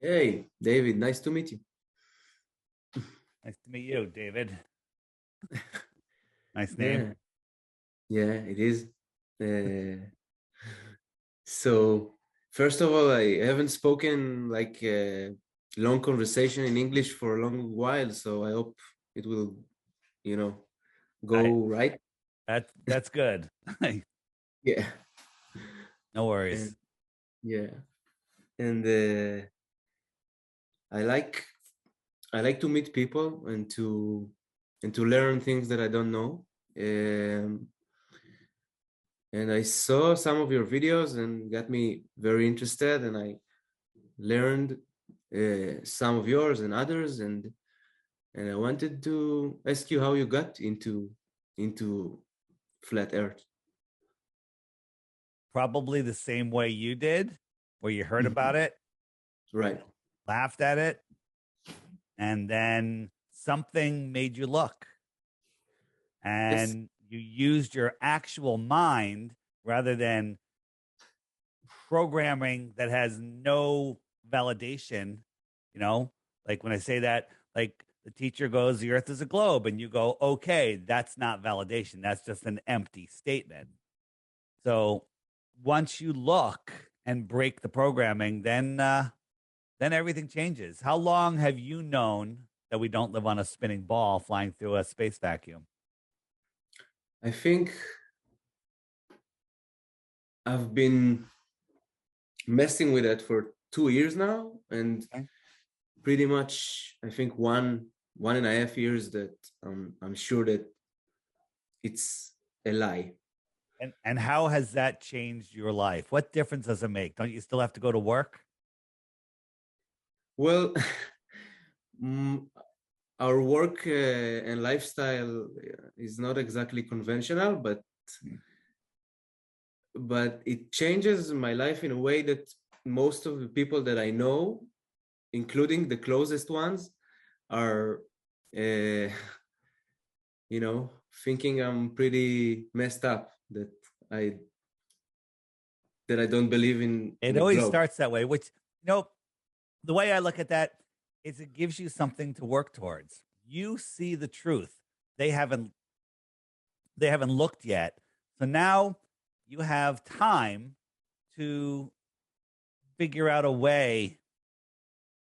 Hey, David, nice to meet you. Nice to meet you, David. Nice name. Yeah, yeah, it is. Uh, so, first of all, I haven't spoken like a long conversation in English for a long while, so I hope it will, you know, I go right. that's good. Yeah, No and worries. yeah, and I like I like to meet people and to learn things that I don't know. Um, and I saw some of your videos and got me very interested, and I learned some of yours and others, and I wanted to ask you how you got into flat Earth. Probably the same way you did, where you heard about Mhm. it, Right. laughed at it, and then something made you look Yes. and you used your actual mind rather than programming that has no validation, you know? Like when I say that, like the teacher goes, the earth is a globe, and you go, okay, that's not validation. That's just an empty statement. So once you look and break the programming, then everything changes. How long have you known that we don't live on a spinning ball flying through a space vacuum? I think I've been messing with that for 2 years now, and Okay. pretty much I think one and a half years that I'm sure that it's a lie. And how has that changed your life? What difference does it make? Don't you still have to go to work? Well, mm, our work and lifestyle is not exactly conventional, but it changes my life in a way that most of the people that I know, including the closest ones, are uh, thinking I'm pretty messed up, I I don't believe in It a always globe. starts that way, which, you know, the way I look at that is it gives you something to work towards. You see the truth. They haven't they haven't looked yet. So now you have time to figure out a way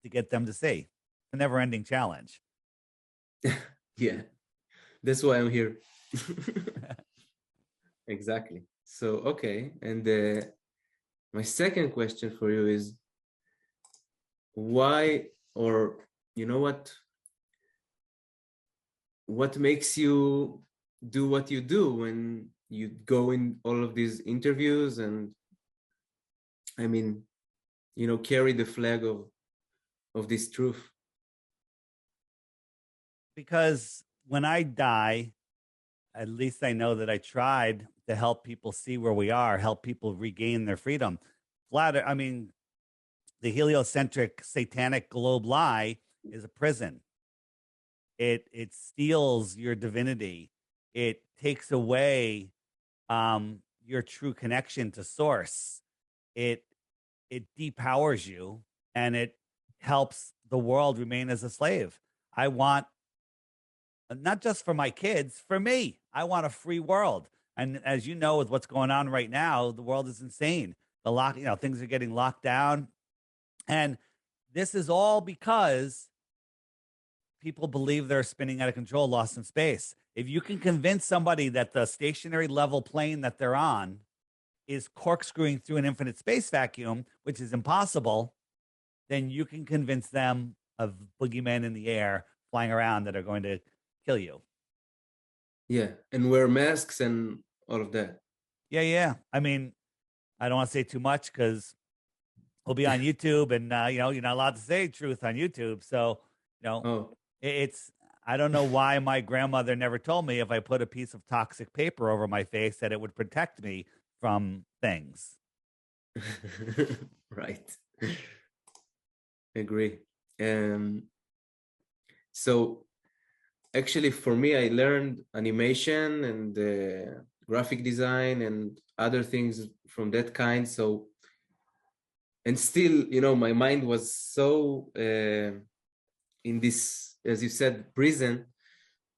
to get them to see. It's a never-ending challenge. Yeah, that's why I'm here. Exactly. So, okay. And my second question for you is why, or you know what makes you do what you do when you go in all of these interviews and I mean, carry the flag of this truth. Because when I die, at least I know that I tried to help people see where we are, help people regain their freedom. I mean, the heliocentric satanic globe lie is a prison. It steals your divinity. It takes away your true connection to source. It it depowers you and it helps the world remain as a slave. I want not just for my kids, for me. I want a free world. And as you know, with what's going on right now, the world is insane. Things are getting locked down. And this is all because people believe they're spinning out of control, lost in space. If you can convince somebody that the stationary level plane that they're on is corkscrewing through an infinite space vacuum, which is impossible, then you can convince them of boogeymen in the air flying around that are going to kill you. Yeah, and wear masks and all of that. Yeah, yeah. I mean, I don't want to say too much because we'll be on YouTube, and you're not allowed to say truth on YouTube. So, you know, Oh. it's I don't know why my grandmother never told me if I put a piece of toxic paper over my face that it would protect me from things. Right. Agree. Um, so actually for me, I learned animation and graphic design and other things from that kind. So and still, you know, my mind was so in this, as you said, prison,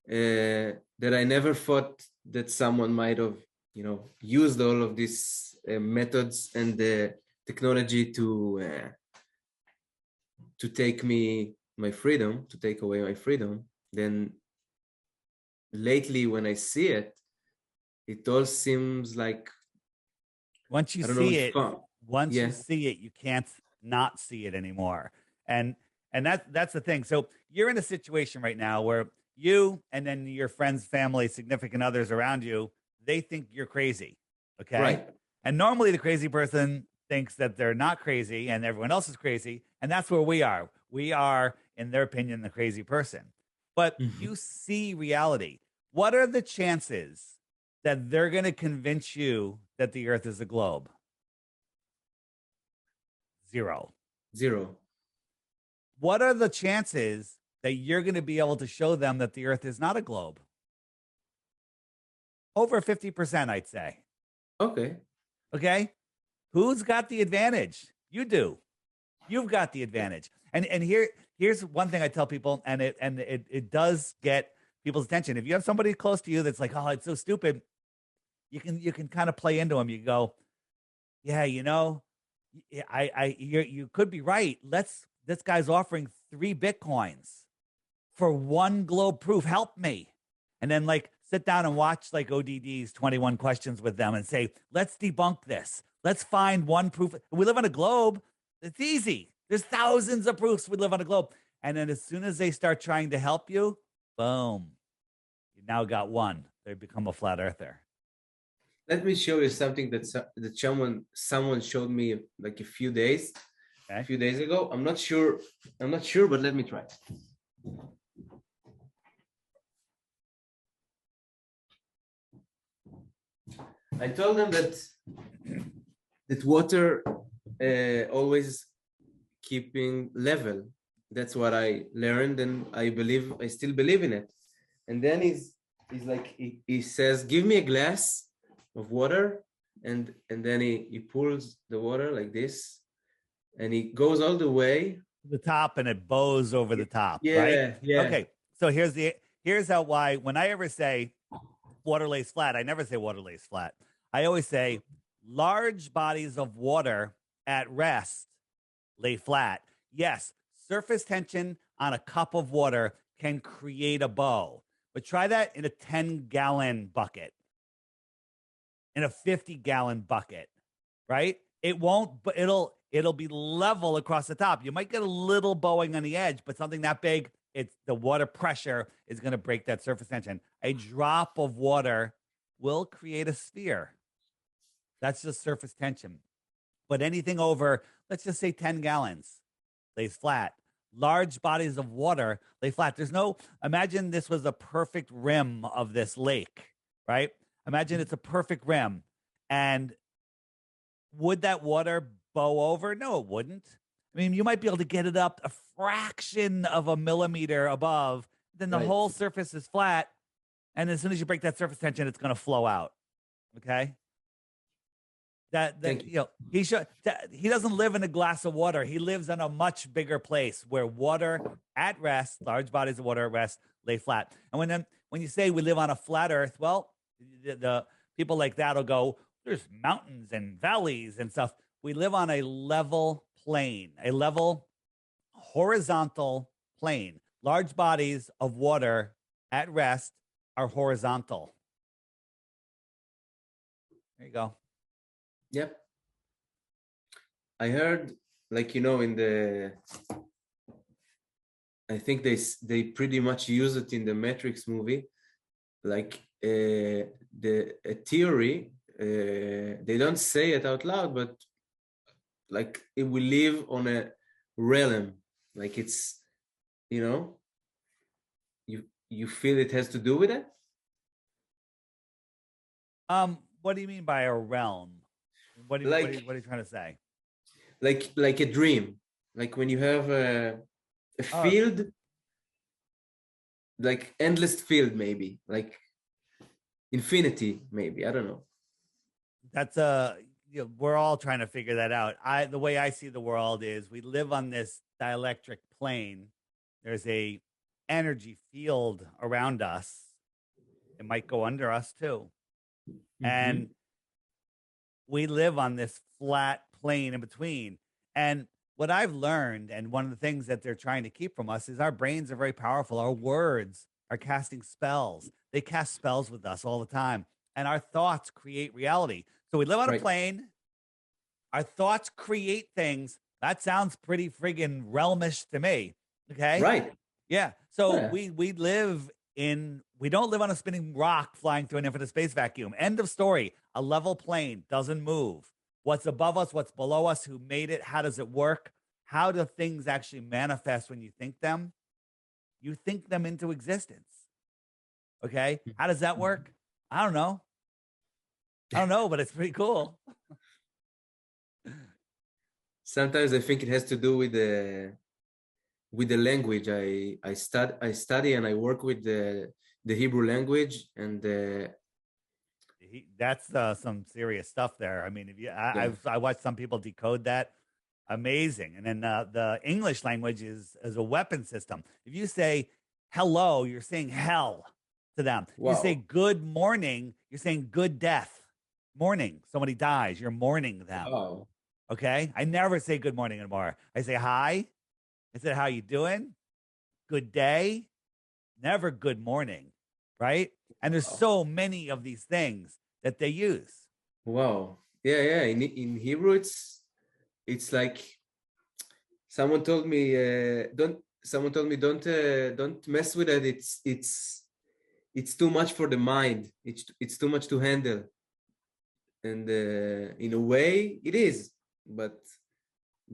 that I never thought that someone might have, you know, used all of these methods and the technology to take me my freedom, to take away my freedom. Then lately, when I see it, it all seems like, Once you I don't know, see it's it, fun. once you Yeah, see it, you can't not see it anymore. And that's the thing. So you're in a situation right now where you and then your friends, family, significant others around you, they think you're crazy. Okay. right. And normally the crazy person thinks that they're not crazy and everyone else is crazy. And that's where we are. We are, in their opinion, the crazy person. But Mhm. you see reality. What are the chances that they're going to convince you that the earth is a globe? Zero. Zero. What are the chances that you're going to be able to show them that the earth is not a globe? Over 50%, I'd say. Okay. Okay. Who's got the advantage? You do. You've got the advantage. And here's one thing I tell people, and it does get people's attention. If you have somebody close to you that's like, oh, it's so stupid, you can kind of play into them. You go, yeah, you know, you could be right. This guy's offering 3 Bitcoins for one globe proof. Help me. And then like sit down and watch like ODD's 21 questions with them and say, let's debunk this. Let's find one proof. We live on a globe. It's easy. There's thousands of proofs we live on a globe. And then as soon as they start trying to help you, boom, you now got one. They become a flat earther. Let me show you something that someone showed me like a Okay. few days ago. I'm not sure, but let me try. I told them that water always keeping level. That's what I learned, and I still believe in it. And then he's like he says, "Give me a glass of water," and then he pulls the water like this, and he goes all the way. The top and it bows over the top, right? Yeah, yeah. Okay. So here's how why when I ever say water lays flat, I never say water lays flat. I always say large bodies of water at rest lay flat. Yes, surface tension on a cup of water can create a bow, but try that in a 10-gallon bucket, in a 50-gallon bucket, right? It won't, but it'll be level across the top. You might get a little bowing on the edge, but something that big, it's the water pressure is going to break that surface tension. A drop of water will create a sphere. That's just surface tension. But anything over, let's just say 10 gallons, lays flat. Large bodies of water lay flat. Imagine this was a perfect rim of this lake, right? Imagine it's a perfect rim. And would that water bow over? No, it wouldn't. I mean, you might be able to get it up a fraction of a millimeter above, then the Right. whole surface is flat. And as soon as you break that surface tension, it's going to flow out. Okay. Thank you. He doesn't live in a glass of water. He lives in a much bigger place where water at rest, large bodies of water at rest, lay flat. And when you say we live on a flat earth, well, the people like that will go, there's mountains and valleys and stuff. We live on a level plane, a level horizontal plane. Large bodies of water at rest are horizontal. There you go. Yep. I heard, like, you know, I think they pretty much use it in the Matrix movie, like the a theory. They don't say it out loud, but like it will live on a realm, like it's, you know, you feel it has to do with it. What do you mean by a realm? Like What are you trying to say? like a dream, like when you have a Oh, field, like endless field, maybe like infinity, maybe, I don't know. that's we're all trying to figure that out. The way I see the world is we live on this dielectric plane. There's a energy field around us. It might go under us too. And we live on this flat plane in between. And what I've learned, and one of the things that they're trying to keep from us, is our brains are very powerful. Our words are casting spells. They cast spells with us all the time. And our thoughts create reality. So we live on a plane. Our thoughts create things. That sounds pretty friggin' realmish to me. Okay. Right. Yeah. So we live in, we don't live on a spinning rock flying through an infinite space vacuum. End of story. A level plane doesn't move. What's above us, what's below us, who made it, how does it work? How do things actually manifest when you think them? You think them into existence. Okay. How does that work? I don't know. But it's pretty cool. Sometimes I think it has to do with the language. I study and I work with the Hebrew language, and that's some serious stuff there. I mean, if you, I watched some people decode that. Amazing. And then the English language is a weapon system. If you say hello, you're saying hell to them. You say good morning, you're saying good death. Morning, somebody dies, you're mourning them. Okay. I never say good morning anymore. I say hi. I said, how you doing? Good day. Never good morning. Right. And there's so many of these things that they use. Wow. Yeah. In Hebrew, it's like someone told me, don't mess with it. It's too much for the mind. It's too much to handle. And in a way it is, but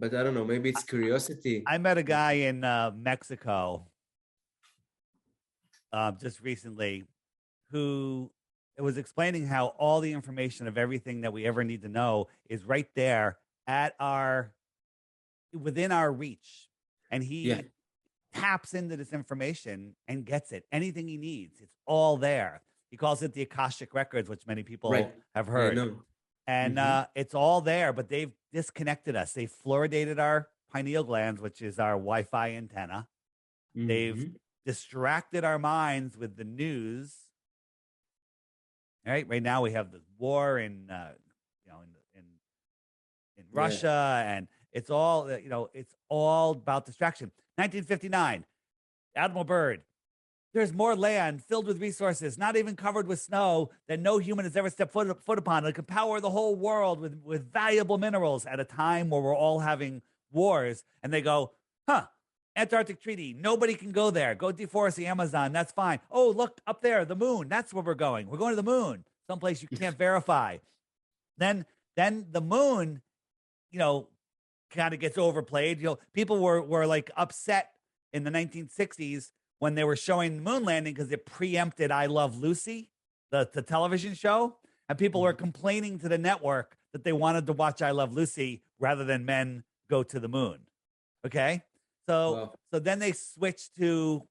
I don't know, maybe it's curiosity. I met a guy in Mexico just recently who was explaining how all the information of everything that we ever need to know is right there at within our reach. And he taps into this information and gets it. Anything he needs, it's all there. He calls it the Akashic Records, which many people have heard. And it's all there, but they've disconnected us. They've fluoridated our pineal glands, which is our Wi-Fi antenna. They've distracted our minds with the news. All right. Right now we have the war in Russia, and it's all, it's all about distraction. 1959, Admiral Byrd. There's more land filled with resources, not even covered with snow, that no human has ever stepped foot upon. It could power the whole world with valuable minerals at a time where we're all having wars. And they go, Antarctic Treaty. Nobody can go there. Go deforest the Amazon. That's fine. Oh, look up there, the moon. That's where we're going. We're going to the moon, someplace you can't verify. Then the moon, kind of gets overplayed. People were like upset in the 1960s when they were showing the moon landing because it preempted I Love Lucy, the television show. And people were complaining to the network that they wanted to watch I Love Lucy rather than men go to the moon. Okay. So then they switched to,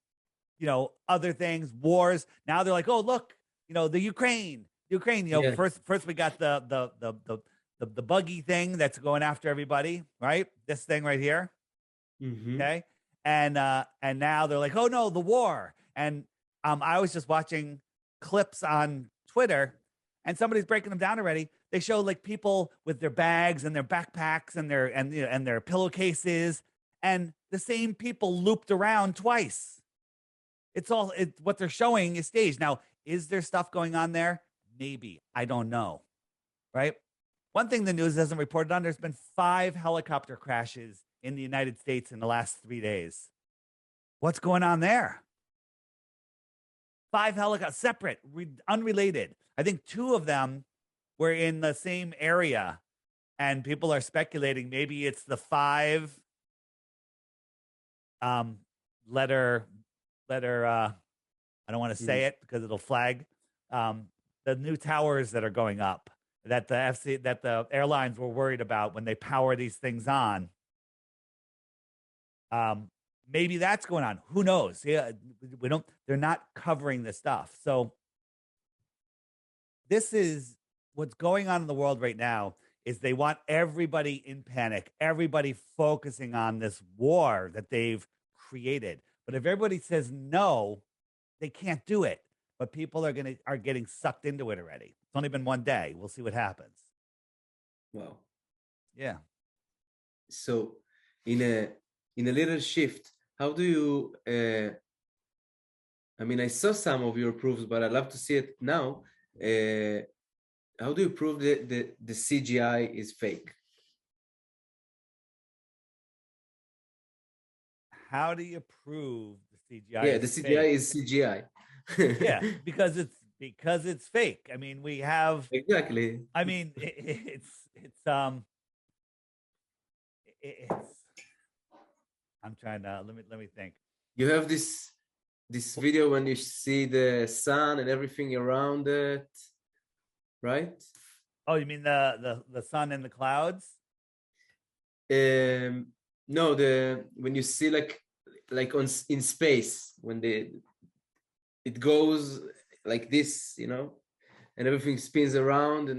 other things, wars. Now they're like, oh, look, the Ukraine, first we got the buggy thing that's going after everybody, right? This thing right here. Okay. And now they're like, oh no, the war. And I was just watching clips on Twitter, and somebody's breaking them down already. They show like people with their bags and their backpacks and their pillowcases, and the same people looped around twice. What they're showing is staged. Now, is there stuff going on there? Maybe. I don't know. Right? One thing the news hasn't reported on, there's been 5 helicopter crashes in the United States in the last 3 days. What's going on there? 5 helicopters, separate, unrelated. I think 2 of them were in the same area, and people are speculating maybe it's the 5 letter. I don't want to say it because it'll flag. The new towers that are going up that the airlines were worried about when they power these things on. Maybe that's going on. Who knows? Yeah, they're not covering this stuff. So this is what's going on in the world right now is they want everybody in panic, everybody focusing on this war that they've created. But if everybody says no, they can't do it. But people are getting sucked into it already. It's only been one day. We'll see what happens. Wow. Yeah. So in a little shift, how do you I mean, I saw some of your proofs, but I'd love to see it now. How do you prove that the CGI is fake? How do you prove the CGI Yeah, is the CGI fake? is CGI. Yeah, because it's fake. I mean, we have Exactly. I mean, it's I'm trying to let me think. You have this video when you see the sun and everything around it, right? Oh, you mean the sun and the clouds? No, when you see like in space when it goes like this, you know, and everything spins around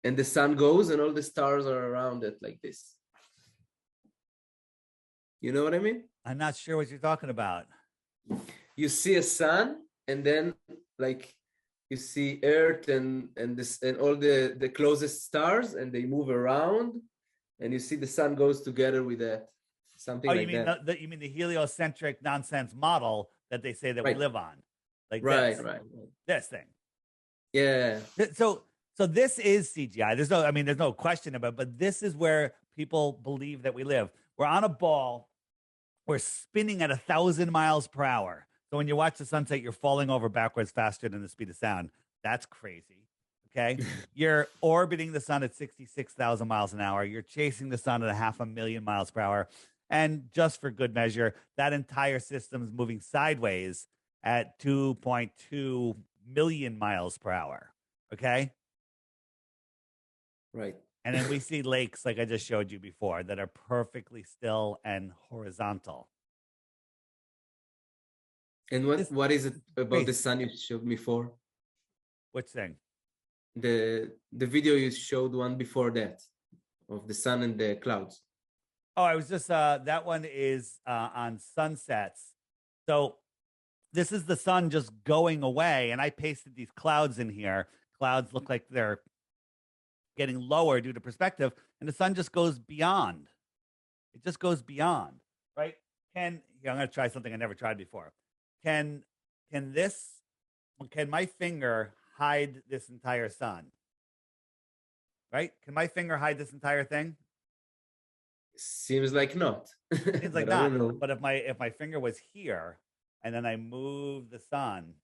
and the sun goes and all the stars are around it like this. You know what I mean? I'm not sure what you're talking about. You see a sun and then like you see Earth and this and all the closest stars and they move around and you see the sun goes together with that. Something Oh, like that. you mean the heliocentric nonsense model that they say that we Right. live on, like Right, this, right. this thing. Yeah. So this is CGI. There's no question about it, but this is where people believe that we live. We're on a ball. We're spinning at 1,000 miles per hour. So when you watch the sunset, you're falling over backwards faster than the speed of sound. That's crazy. Okay. You're orbiting the sun at 66,000 miles an hour. You're chasing the sun at 500,000 miles per hour. And just for good measure, that entire system is moving sideways at 2.2 million miles per hour. Okay. Right. And then we see lakes like I just showed you before that are perfectly still and horizontal. And what is it about the Crazy. sun you showed me for? Which thing? The video you showed one before that of the sun and the clouds. Oh, I was just that one is on sunsets. So this is the sun just going away, and I pasted these clouds in here. Clouds look like they're getting lower due to perspective, and the sun just goes beyond. It just goes beyond, right? I'm going to try something I never tried before. Can my finger hide this entire sun? Right? Can my finger hide this entire thing? Seems like not. Seems like But I don't not. know. But if my finger was here and then I move the sun,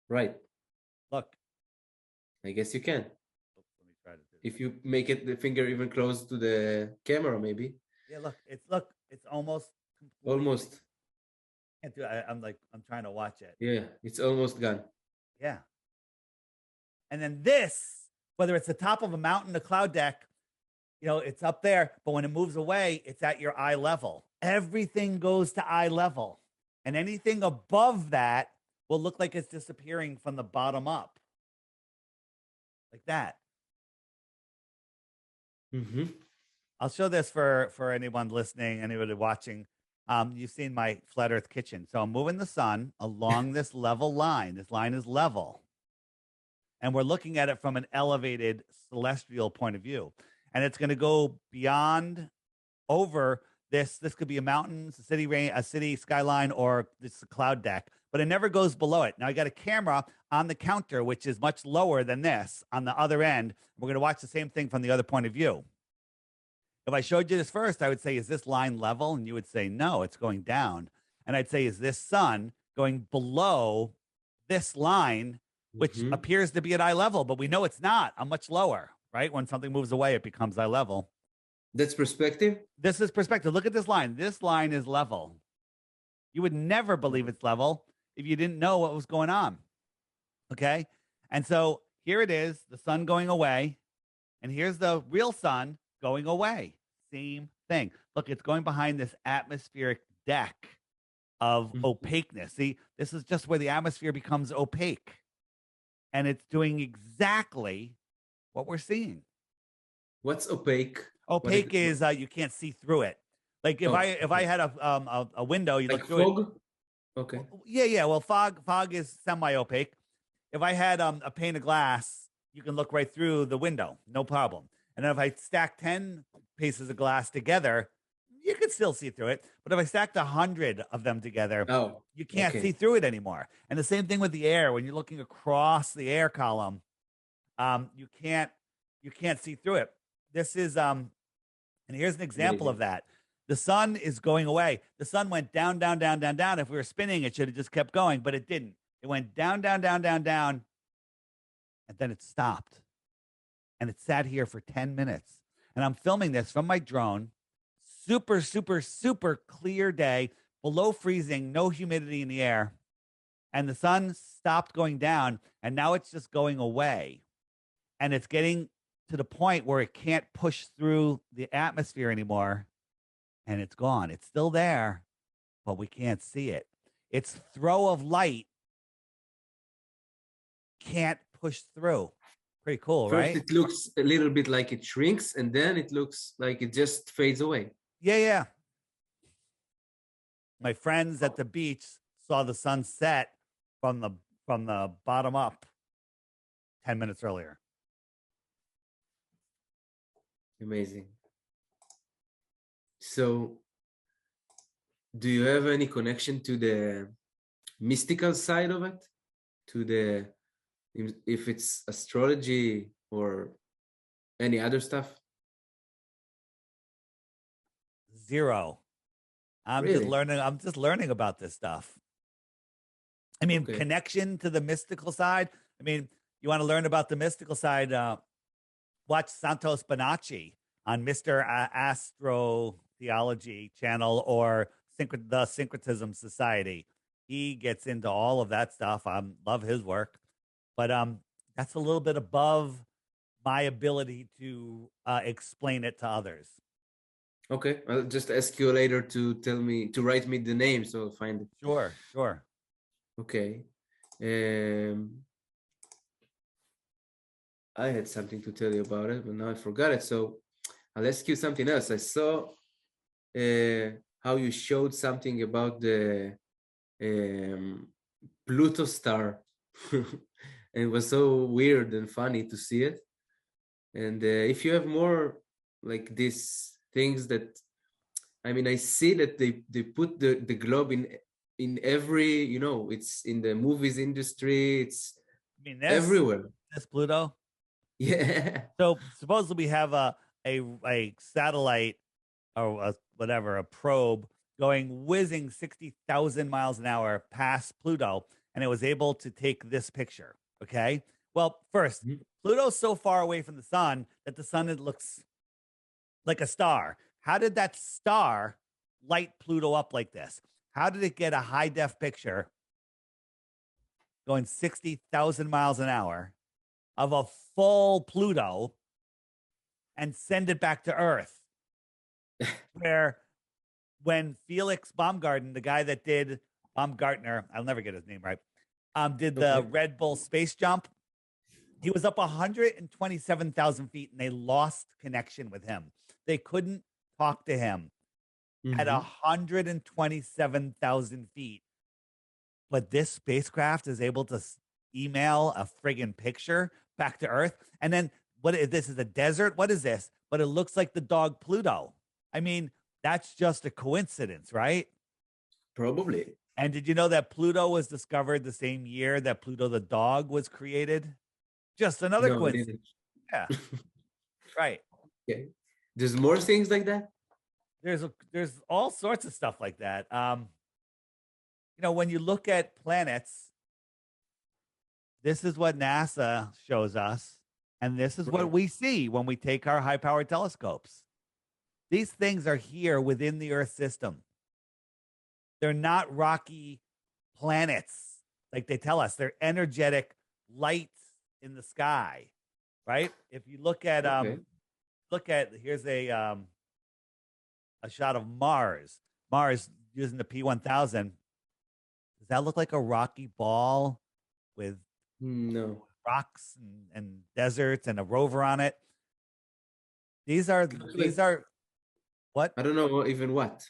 Right. look. I guess you can. Oops, let me try to do If you make it the finger even close to the camera, maybe. Yeah, look, it's almost Almost. Can't do it. I'm trying to watch it. Yeah, it's almost gone. Yeah. And then this, whether it's the top of a mountain, a cloud deck, it's up there, but when it moves away, it's at your eye level. Everything goes to eye level. And anything above that will look like it's disappearing from the bottom up. Like that. Mm-hmm. I'll show this for anyone listening, anybody watching. You've seen my flat earth kitchen. So I'm moving the sun along this level line. This line is level. And we're looking at it from an elevated celestial point of view. And it's going to go beyond over this. This could be a mountain, a city skyline, or this is a cloud deck, but it never goes below it. Now I got a camera on the counter, which is much lower than this on the other end. We're going to watch the same thing from the other point of view. If I showed you this first, I would say, is this line level? And you would say, no, it's going down. And I'd say, is this sun going below this line, which appears to be at eye level, but we know it's not. I'm much lower, right? When something moves away, it becomes eye level. That's perspective? This is perspective. Look at this line. This line is level. You would never believe it's level if you didn't know what was going on. Okay? And so here it is, the sun going away. And here's the real sun going away. Same thing. Look, it's going behind this atmospheric deck of opaqueness. See, this is just where the atmosphere becomes opaque. And it's doing exactly what we're seeing. What's opaque? What Opaque is you can't see through it. Like if oh, I okay. had a window, you Like look through it. fog? Okay. Yeah. Well, fog is semi-opaque. If I had a pane of glass, you can look right through the window, no problem. And then if I stack 10 pieces of glass together, you can still see through it. But if I stacked 100 of them together, Oh, you can't see okay. through it anymore. And the same thing with the air. When you're looking across the air column, you can't see through it. This is and here's an example of Amazing. that. The sun is going away. The sun went down, down, down, down, down. If we were spinning, it should have just kept going, but it didn't. It went down, down, down, down, down, and then it stopped. And it sat here for 10 minutes. And I'm filming this from my drone. Super, super, super clear day, below freezing, no humidity in the air. And the sun stopped going down, and now it's just going away. And it's getting to the point where it can't push through the atmosphere anymore. And it's gone. It's still there, but we can't see it. Its throw of light can't push through. Pretty cool, First, right? it looks a little bit like it shrinks, and then it looks like it just fades away. Yeah. My friends at the beach saw the sun set from the bottom up 10 minutes earlier. Amazing. So, do you have any connection to the mystical side of it? To the, if it's astrology or any other stuff? Zero. Really? I'm just learning about this stuff. I mean, Okay. connection to the mystical side. I mean, you want to learn about the mystical side, watch Santos Bonacci on Mr. Astro Theology channel or the Syncretism Society. He gets into all of that stuff. I love his work, but that's a little bit above my ability to explain it to others. Okay. I'll just ask you later to tell me, to write me the name so I'll find it. Sure. Okay. I had something to tell you about it, but now I forgot it. So I'll ask you something else. I saw how you showed something about the Pluto star. And it was so weird and funny to see it. And if you have more like these things that, I mean, I see that they put the globe in every, you know, it's in the movies industry, it's I mean, everywhere. this Pluto. Yeah. So supposedly we have a satellite or whatever, a probe going whizzing 60,000 miles an hour past Pluto, and it was able to take this picture. Okay. Well, first, Mhm. Pluto's so far away from the sun that the sun looks like a star. How did that star light Pluto up like this? How did it get a high def picture going 60,000 miles an hour of a full Pluto and send it back to Earth? Where when Felix Baumgarten, the guy that did Baumgartner, I'll never get his name right, did the Okay. Red Bull space jump, he was up 127,000 feet and they lost connection with him. They couldn't talk to him at Mm-hmm. 127,000 feet. But this spacecraft is able to email a friggin' picture back to Earth. And then what is this? Is a desert? What is this? But it looks like the dog Pluto. I mean, that's just a coincidence, right? Probably. And did you know that Pluto was discovered the same year that Pluto the dog was created? Just another No, I coincidence. didn't. Yeah, right. Okay. There's more things like that? There's all sorts of stuff like that. When you look at planets, this is what NASA shows us, and this is what Right. we see when we take our high-powered telescopes. These things are here within the Earth system. They're not rocky planets like they tell us. They're energetic lights in the sky, right? If you Okay. look at here's a shot of Mars. Mars using the P1000. Does that look like a rocky ball with No. rocks and deserts and a rover on it? These are what? I don't know even what.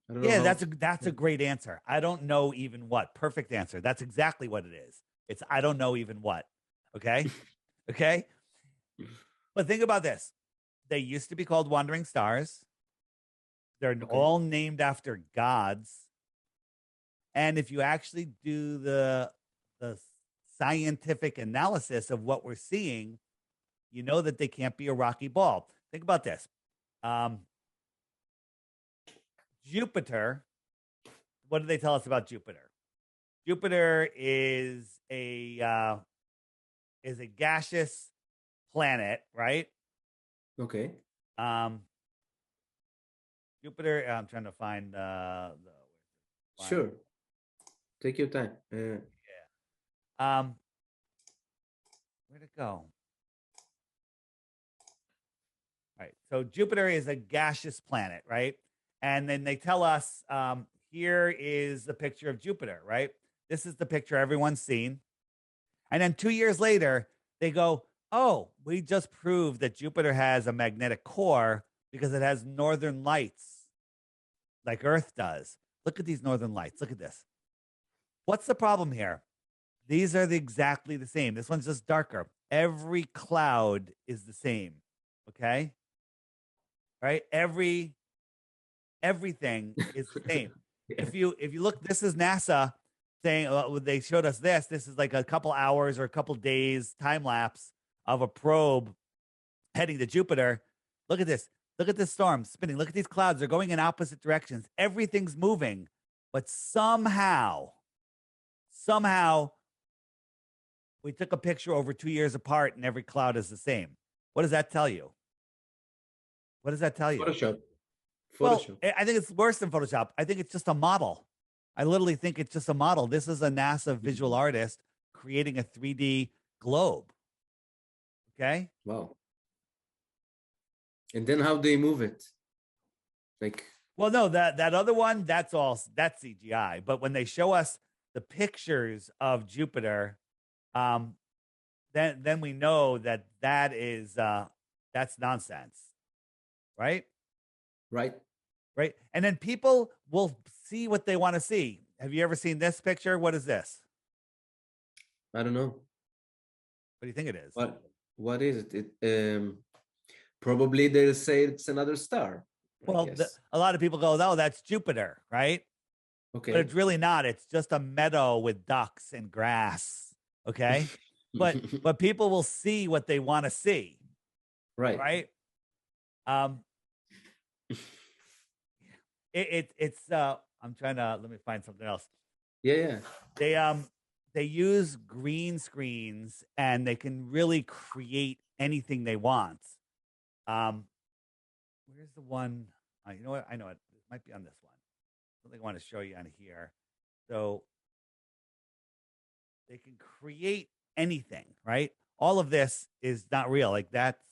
I don't know Yeah, how. that's a great answer. I don't know even what. Perfect answer. That's exactly what it is. It's I don't know even what. Okay? Okay? But think about this. They used to be called wandering stars. They're Okay. all named after gods. And if you actually do the scientific analysis of what we're seeing, you know that they can't be a rocky ball. Think about this. Um, Jupiter, what do they tell us about Jupiter? Jupiter is a gaseous planet, right? Okay. Um, Jupiter. I'm trying to find find. Sure. Take your time. Where'd it go? Right. So Jupiter is a gaseous planet, right? And then they tell us here is the picture of Jupiter, right? This is the picture everyone's seen. And then 2 years later, they go, oh, we just proved that Jupiter has a magnetic core because it has northern lights like Earth does. Look at these northern lights. Look at this. What's the problem here? These are exactly the same. This one's just darker. Every cloud is the same. Okay. Right. Everything is the same. Yeah. If you look, this is NASA saying they showed us this. This is like a couple hours or a couple days time lapse of a probe heading to Jupiter. Look at this. Look at this storm spinning. Look at these clouds. They're going in opposite directions. Everything's moving, but somehow we took a picture over 2 years apart and every cloud is the same. What does that tell you? What does that tell you? Photoshop. Well, Photoshop. I think it's worse than Photoshop. I think it's just a model. I literally think it's just a model. This is a NASA visual artist creating a 3D globe. Okay. Wow. And then how they move it? Like, Well, no, that other one, that's CGI. But when they show us the pictures of Jupiter, um, then we know that is that's nonsense, right? right? Right. And then people will see what they want to see. Have you ever seen this picture? What is this? I don't know. What do you think it is? What is it? Probably they'll say it's another star, I Well, guess. a lot of people go, "Oh, that's Jupiter," right? But Okay. it's really not. It's just a meadow with ducks and grass. Okay, but people will see what they want to see, Right. right? Um, it's. I'm trying to let me find something else. Yeah, yeah. They use green screens and they can really create anything they want. Where's the one? You know what? I know it. It might be on this one. Something I want to show you on here. So they can create anything, right? All of this is not real. Like that's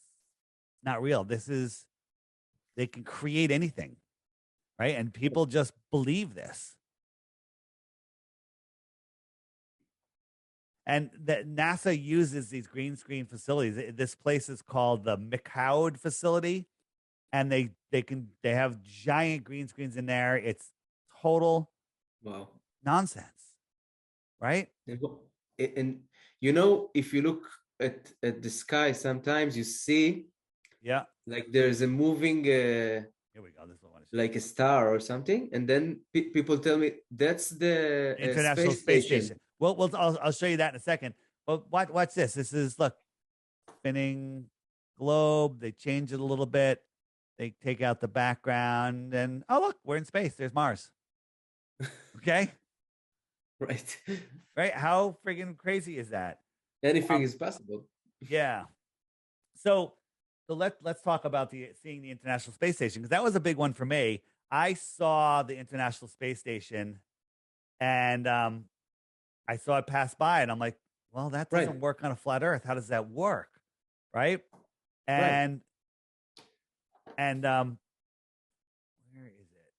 not real. They can create anything, right? And people just believe this. And that NASA uses these green screen facilities. This place is called the McCowd facility, and they have giant green screens in there. It's total Wow. nonsense, right? And if you look at the sky, sometimes you see Yeah. like there's a moving Here we go. This is what like a star or something, and then people tell me that's the International space Space station. Station. Well, I'll show you that in a second. But watch this. This is look spinning globe. They change it a little bit. They take out the background, and oh look, we're in space. There's Mars. Okay, Right. right? How friggin' crazy is that? Anything is possible. Yeah. So let's talk about seeing the International Space Station because that was a big one for me. I saw the International Space Station, and I saw it pass by, and I'm like, well, that Right. doesn't work on a flat Earth. How does that work? Right? Right. And where is it?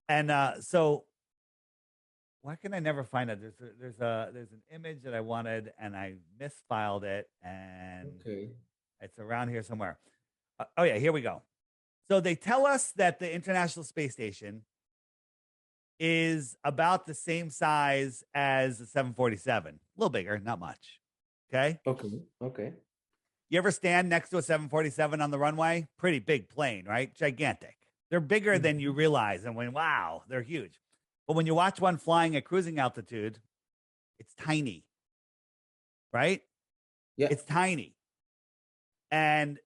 And so why can I never find it? There's an image that I wanted and I misfiled it, and Okay. it's around here somewhere. Oh yeah, here we go. So they tell us that the International Space Station is about the same size as the 747, a little bigger, not much. Okay. Okay. Okay. You ever stand next to a 747 on the runway? Pretty big plane, right? Gigantic. They're bigger than you Mhm. realize. And wow, they're huge. But when you watch one flying at cruising altitude, it's tiny, right? Yeah. It's tiny. And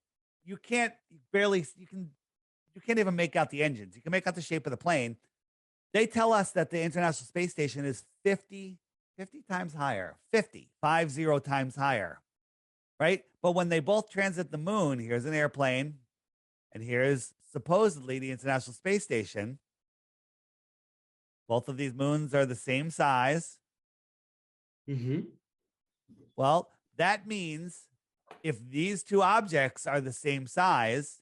you can't barely, you can't even make out the engines. You can make out the shape of the plane. They tell us that the International Space Station is 50 times higher, 50 times higher, right? But when they both transit the moon, here's an airplane, and here's supposedly the International Space Station. Both of these moons are the same size. Mm-hmm. Well, that means if these two objects are the same size,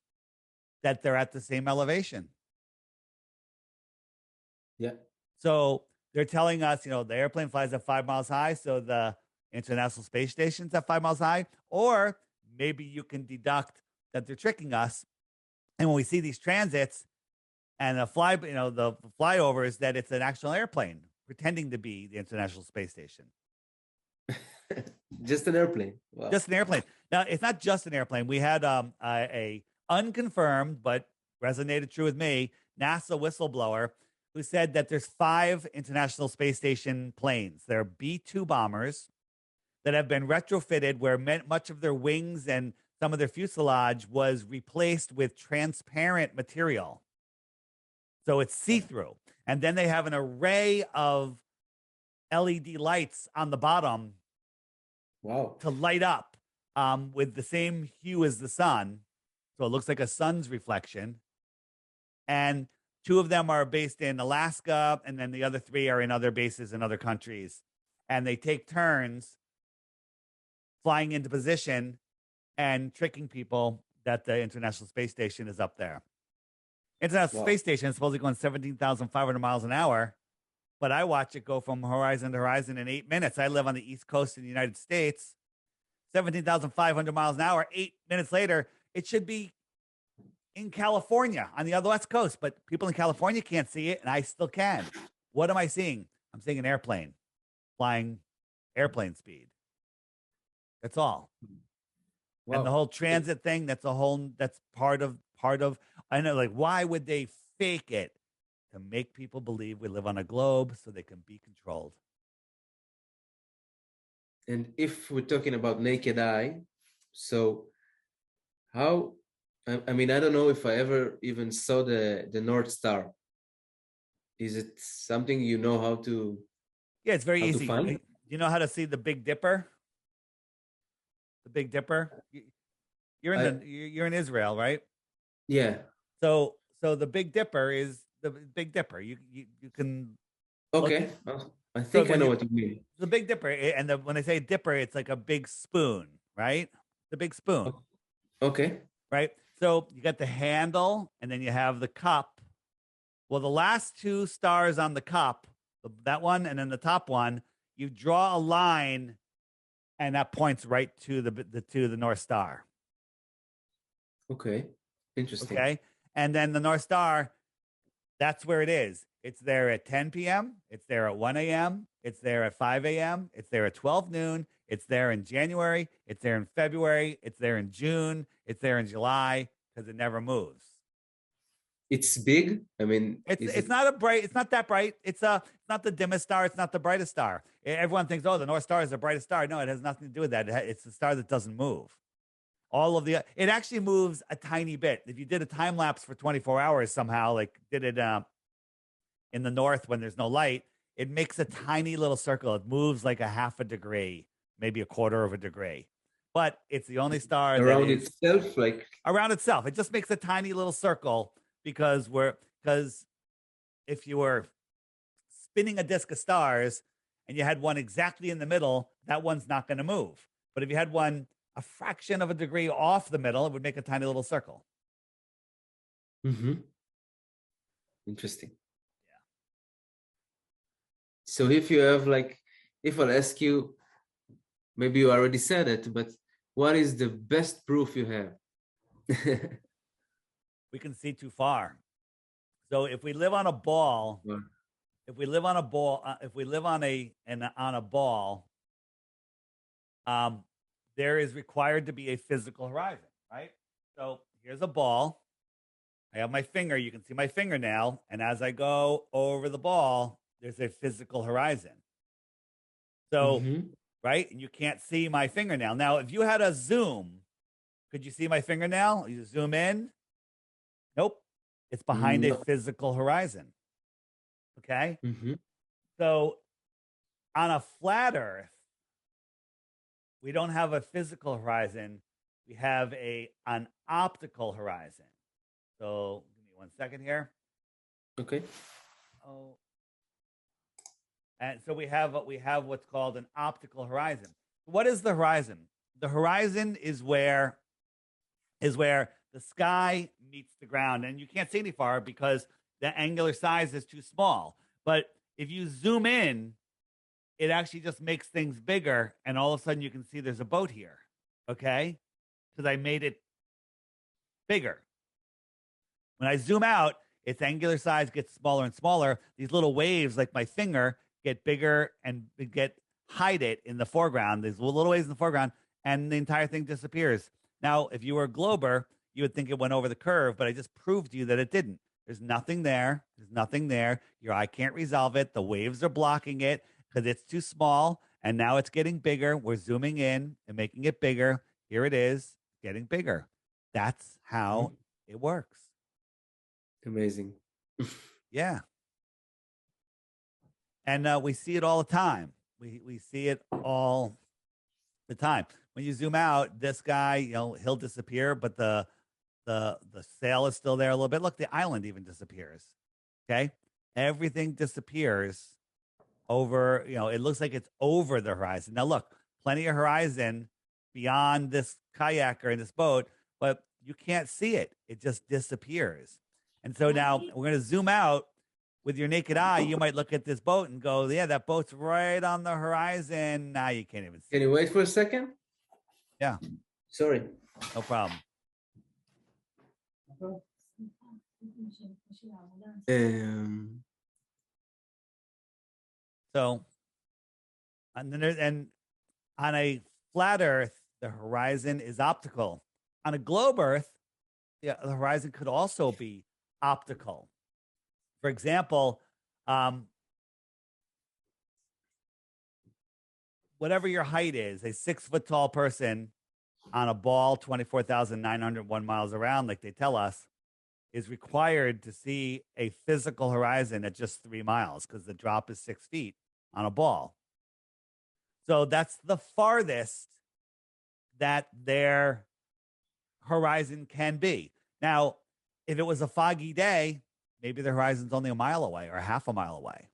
that they're at the same elevation. Yeah. So they're telling us, the airplane flies at 5 miles high, so the International Space Station's at 5 miles high. Or maybe you can deduct that they're tricking us. And when we see these transits and the flyovers, that it's an actual airplane pretending to be the International Space Station. Just an airplane. Wow. Just an airplane. Now, it's not just an airplane. We had a unconfirmed, but resonated true with me, NASA whistleblower who said that there's 5 International Space Station planes. They're B-2 bombers that have been retrofitted where much of their wings and some of their fuselage was replaced with transparent material. So it's see-through. And then they have an array of LED lights on the bottom Wow. to light up with the same hue as the sun. So it looks like a sun's reflection. And 2 of them are based in Alaska, and then the other 3 are in other bases in other countries. And they take turns flying into position and tricking people that the International Space Station is up there. International Space Station is supposedly going 17,500 miles an hour, but I watch it go from horizon to horizon in 8 minutes. I live on the East Coast of the United States. 17,500 miles an hour. 8 minutes later, it should be in California on the other West Coast, but people in California can't see it, and I still can. What am I seeing? I'm seeing an airplane flying airplane speed. That's all. Wow. And the whole transit thing, that's part of, I know, like, why would they fake it? To make people believe we live on a globe so they can be controlled. And if we're talking about naked eye, so how, I mean, I don't know if I ever even saw the North Star. Is it something you know how to? Yeah, it's very how to easy. find? You know how to see the Big Dipper? The Big Dipper? You're in Israel, right? Yeah. So the Big Dipper is the Big Dipper. You can Okay. I so think I know what you mean. the Big Dipper, and when I say dipper, it's like a big spoon, right? The big spoon, Okay. right? So you got the handle, and then you have the cup. Well, the last 2 stars on the cup, that one, and then the top one, you draw a line, and that points right to the North Star. Okay. Interesting. Okay, and then the North Star, that's where it is. It's there at 10 p.m. It's there at 1 a.m. It's there at 5 a.m. It's there at 12 noon. It's there in January. It's there in February. It's there in June. It's there in July, because it never moves. It's big. I mean, It's not that bright. It's not the dimmest star. It's not the brightest star. Everyone thinks, oh, the North Star is the brightest star. No, it has nothing to do with that. It's the star that doesn't move. It actually moves a tiny bit. If you did a time lapse for 24 hours somehow, like did it in the north when there's no light, it makes a tiny little circle. It moves like a half a degree, maybe a quarter of a degree. But it's the only star around itself, like around itself. It just makes a tiny little circle because if you were spinning a disk of stars and you had one exactly in the middle, that one's not going to move. But if you had one a fraction of a degree off the middle, it would make a tiny little circle. mm-hmm. Interesting. So if you have like, if I'll ask you, maybe you already said it, but what is the best proof you have? We can see too far. So if we live on a ball, Well, if we live on a ball, if we live on on a ball, there is required to be a physical horizon, right? So here's a ball. I have my finger. You can see my fingernail, and as I go over the ball, there's a physical horizon. So, mhm. right, and you can't see my fingernail. Now, if you had a zoom, could you see my fingernail? You zoom in. Nope, it's behind a No. physical horizon. Okay, Mhm. so on a flat Earth, we don't have a physical horizon. We have an optical horizon. So give me 1 second here. Okay. Oh, and so we have what's called an optical horizon. What is the horizon? The horizon is where the sky meets the ground, and you can't see any far because the angular size is too small. But if you zoom in, it actually just makes things bigger, and all of a sudden you can see there's a boat here. Okay, because I made it bigger. When I zoom out, its angular size gets smaller and smaller. These little waves, like my finger, get bigger and hide it in the foreground. These little waves in the foreground, and the entire thing disappears. Now, if you were a glober, you would think it went over the curve, but I just proved to you that it didn't. There's nothing there. There's nothing there. Your eye can't resolve it. The waves are blocking it because it's too small. And now it's getting bigger. We're zooming in and making it bigger. Here it is, getting bigger. That's how Mhm. it works. Amazing. Yeah. And we see it all the time. We see it all the time. When you zoom out, this guy, he'll disappear, but the sail is still there a little bit. Look, the island even disappears. Okay. Everything disappears over, it looks like it's over the horizon. Now look, plenty of horizon beyond this kayaker and this boat, but you can't see it. It just disappears. And so now we're going to zoom out. With your naked eye, you might look at this boat and go, yeah, that boat's right on the horizon. Now you can't even Can see you it. wait for a second? Yeah, Sorry. no problem. Um, So, and on a flat Earth, the horizon is optical. On a globe Earth, yeah, the horizon could also be optical. For example, um, whatever your height is, a 6 foot tall person on a ball 24,901 miles around, like they tell us, is required to see a physical horizon at just 3 miles because the drop is 6 feet on a ball. So that's the farthest that their horizon can be. Now, if it was a foggy day, maybe the horizon's only a mile away or half a mile away.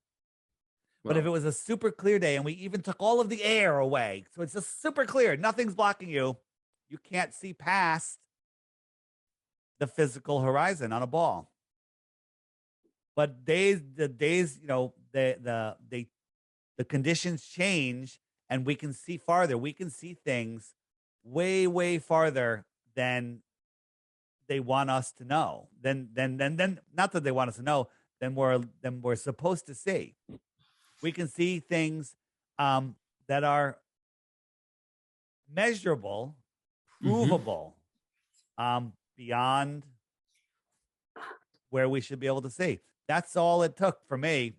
But if it wow. was a super clear day and we even took all of the air away, so it's just super clear, nothing's blocking you, you can't see past the physical horizon on a ball. But the days, the conditions change and we can see farther. We can see things way, way farther than they want us to know. Then not that they want us to know, then we're supposed to see. We can see things that are measurable, Mhm. provable, beyond where we should be able to see. That's all it took for me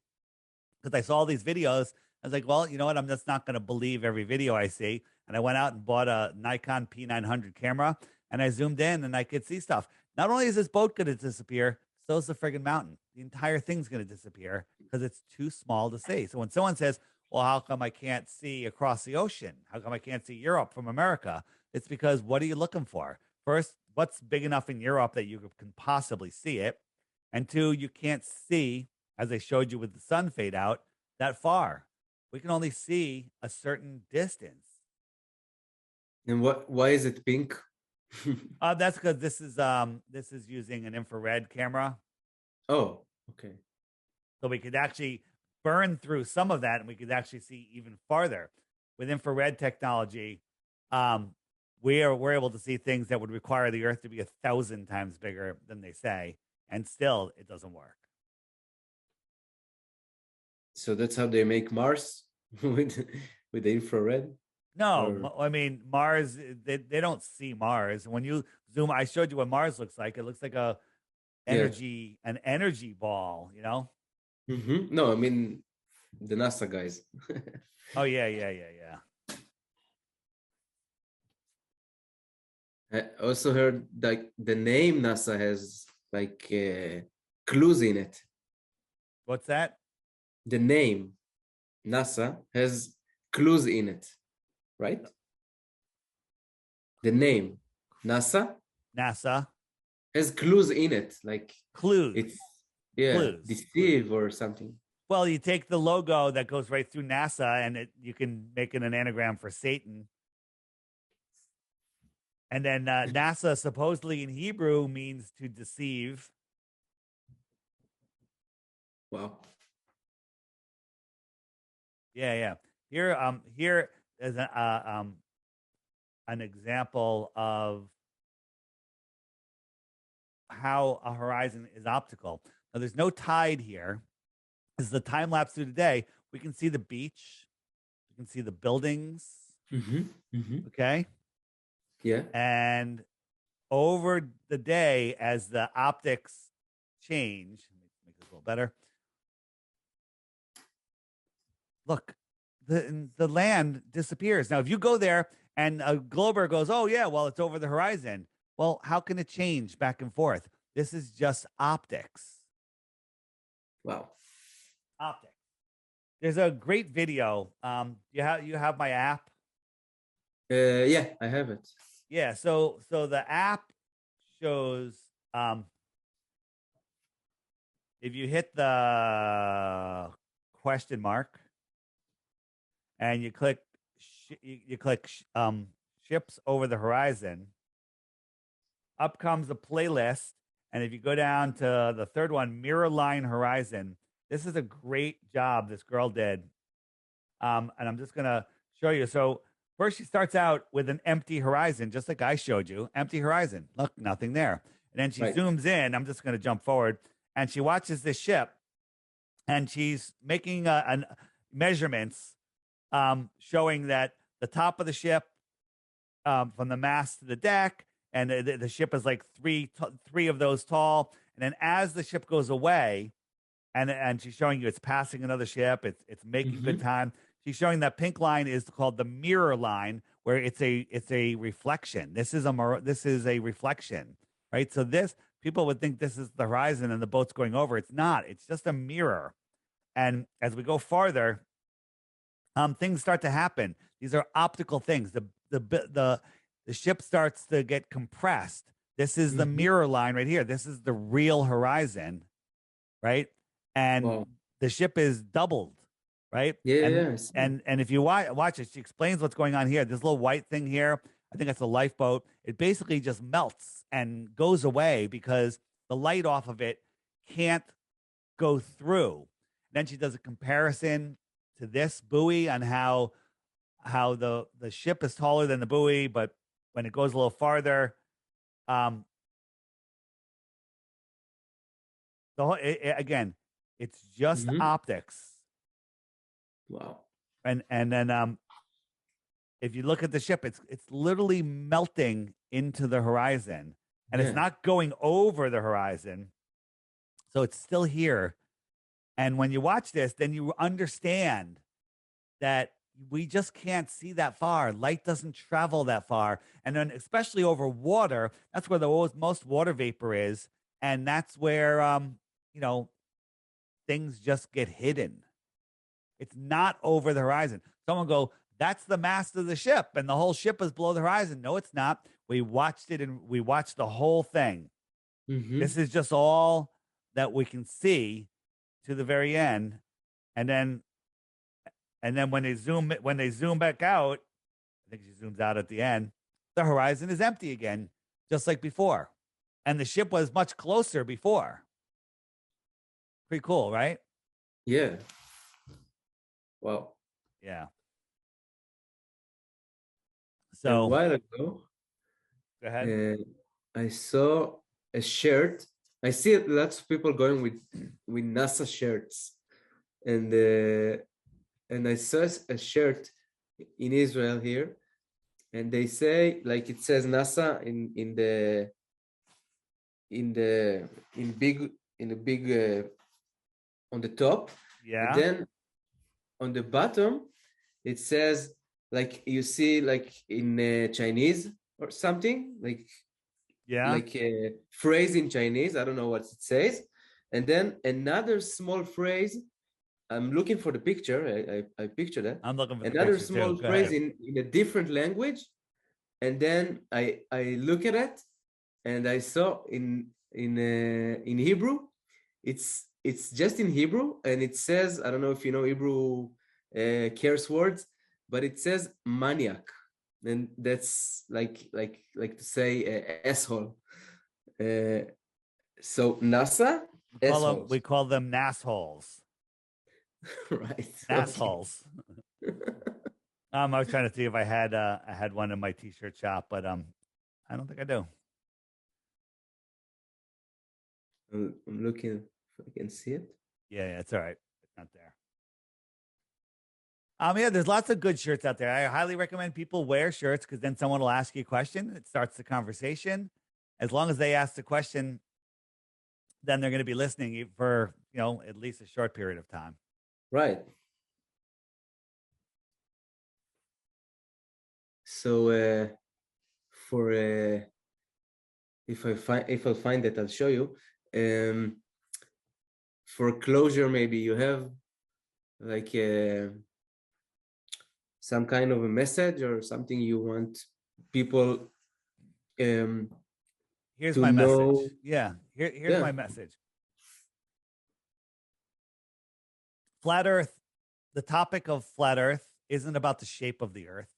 because I saw these videos. I was like, well, you know what? I'm just not going to believe every video I see. And I went out and bought a Nikon P900 camera and I zoomed in and I could see stuff. Not only is this boat going to disappear, so is the friggin' mountain. The entire thing's going to disappear because it's too small to see. So when someone says, well, how come I can't see across the ocean? How come I can't see Europe from America? It's because what are you looking for? First, what's big enough in Europe that you can possibly see it? And two, you can't see, as I showed you with the sun fade out, that far. We can only see a certain distance. And why is it pink? That's because this is using an infrared camera, Oh, okay. so we could actually burn through some of that, and we could actually see even farther. With infrared technology, we're able to see things that would require the Earth to be 1,000 times bigger than they say, and still it doesn't work. So that's how they make Mars with the infrared? No, I mean Mars. They don't see Mars. When you zoom, I showed you what Mars looks like. It looks like an energy ball. You know? No, I mean the NASA guys. Oh yeah. I also heard like the name NASA has like clues in it. What's that? The name NASA has clues in it, right? The name NASA has clues in it, like clues. It's clues. deceive or something. Well, you take the logo that goes right through NASA, and you can make it an anagram for Satan. And then NASA supposedly in Hebrew means to deceive. Wow. Yeah. Here is an example of how a horizon is optical. Now, there's no tide here. This is the time lapse through the day. We can see the beach. We can see the buildings. Okay. Yeah. And over the day, as the optics change, make this a little better. Look, the land disappears. Now, if you go there and a glober goes, oh, yeah, well, it's over the horizon. Well, how can it change back and forth? This is just optics. Wow. Optics. There's a great video. You have my app? Yeah, I have it. Yeah, so the app shows if you hit the question mark and you click ships over the horizon, up comes a playlist, and if you go down to the third one, mirror line horizon, this is a great job this girl did. And I'm just gonna show you. So first, she starts out with an empty horizon, just like I showed you. Empty horizon. Look, nothing there. And then she zooms in. I'm just going to jump forward. And she watches this ship. And she's making measurements showing that the top of the ship from the mast to the deck, and the ship is like three of those tall. And then as the ship goes away, and she's showing you it's passing another ship, it's making good time. She's showing that pink line is called the mirror line, where it's a reflection. This is a reflection, right? So people would think this is the horizon and the boat's going over. It's not. It's just a mirror. And as we go farther, things start to happen. These are optical things. The ship starts to get compressed. This is the mirror line right here. This is the real horizon, right? And the ship is doubled. Right? And if you watch it, she explains what's going on here. This little white thing here, I think that's a lifeboat. It basically just melts and goes away because the light off of it can't go through. Then she does a comparison to this buoy on how the ship is taller than the buoy, but when it goes a little farther, again, it's just optics. Wow. And then if you look at the ship, it's literally melting into the horizon, and it's not going over the horizon. So it's still here. And when you watch this, then you understand that we just can't see that far. Light doesn't travel that far. And then especially over water, that's where the most water vapor is. And that's where things just get hidden. It's not over the horizon. Someone go, that's the mast of the ship, and the whole ship is below the horizon. No, it's not. We watched it, and we watched the whole thing. This is just all that we can see to the very end, and then when they zoom back out, I think she zooms out at the end. The horizon is empty again, just like before, and the ship was much closer before. Pretty cool, right? Yeah. Wow. Yeah. And a So while ago, go ahead. I saw a shirt. I see lots of people going with NASA shirts, and I saw a shirt in Israel here, and they say like it says NASA in the in the big on the top, and Yeah. then on the bottom it says like you see like in Chinese or something Yeah. like a phrase in Chinese. I don't know what it says, and then another small phrase. I'm looking for the picture. I picture that. I'm looking for the Another picture too. small Go phrase ahead. in a different language, and then I look at it, and I saw in Hebrew, it's just in Hebrew, and it says, I don't know if you know Hebrew curse words, but it says maniac, and that's like to say asshole. Uh, so NASA We assholes, call them nassholes. right? Okay. Nassholes. I was trying to see if I had one in my t-shirt shop, but I don't think I do. I'm looking if I can see it. Yeah, it's all right. It's not there. Yeah, there's lots of good shirts out there. I highly recommend people wear shirts because then someone will ask you a question. It starts the conversation. As long as they ask the question, then they're going to be listening for, at least a short period of time. Right. So for if I'll find it, I'll show you. For closure, maybe you have like some kind of a message or something you want people Here's to my message. know. Yeah, here's Yeah. my message. Flat Earth, the topic of flat Earth isn't about the shape of the Earth.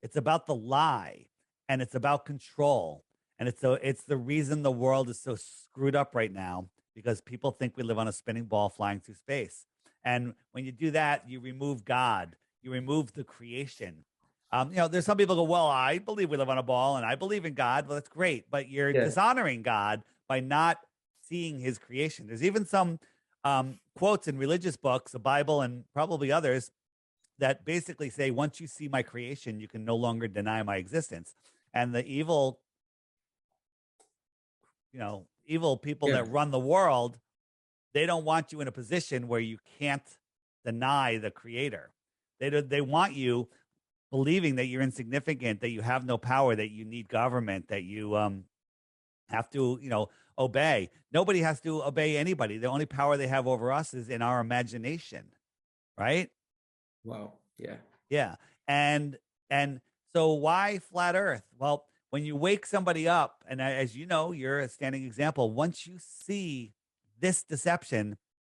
It's about the lie, and it's about control. And it's the reason the world is so screwed up right now, because people think we live on a spinning ball flying through space. And when you do that, you remove God, you remove the creation. There's some people go, well, I believe we live on a ball and I believe in God. Well, that's great, but you're Yeah. dishonoring God by not seeing his creation. There's even some quotes in religious books, the Bible and probably others, that basically say, once you see my creation, you can no longer deny my existence. And the evil people Yeah. that run the world, they don't want you in a position where you can't deny the creator. They want you believing that you're insignificant, that you have no power, that you need government, that you have to, obey. Nobody has to obey anybody. The only power they have over us is in our imagination, right? Wow. Yeah. Yeah. And so why flat earth? Well, when you wake somebody up, and as you know, you're a standing example. Once you see this deception,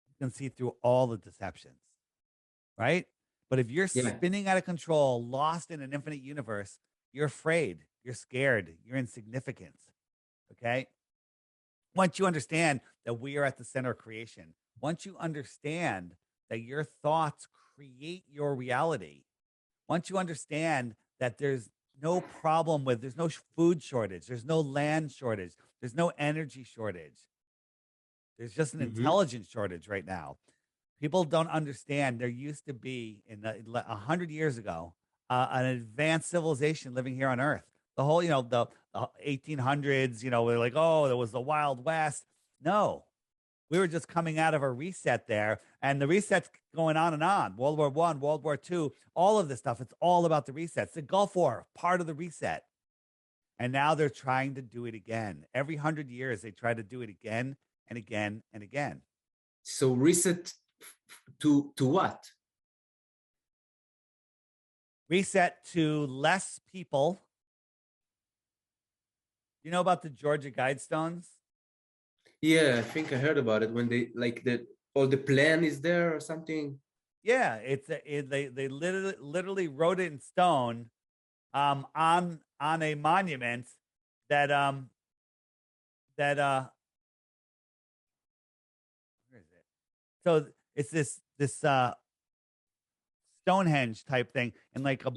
you can see through all the deceptions, right? But if you're Yeah. spinning out of control, lost in an infinite universe, you're afraid, you're scared, you're insignificant. Okay? Once you understand that we are at the center of creation, once you understand that your thoughts create your reality, once you understand that there's no food shortage, there's no land shortage, there's no energy shortage, there's just an Mm-hmm. intelligence shortage right now. People don't understand. There used to be 100 years ago an advanced civilization living here on Earth. The whole, the 1800s, we're like, oh, there was the Wild West. No, we were just coming out of a reset there, and the reset's going on and on. World War I, World War II, all of this stuff. It's all about the resets. The Gulf War, part of the reset, and now they're trying to do it again. Every 100 years, they try to do it again and again and again. So reset to what? Reset to less people. You know about the Georgia Guidestones? Yeah, I think I heard about it when they like the all the plan is there or something. Yeah, they literally wrote it in stone on a monument that that where is it? So it's this Stonehenge type thing in like a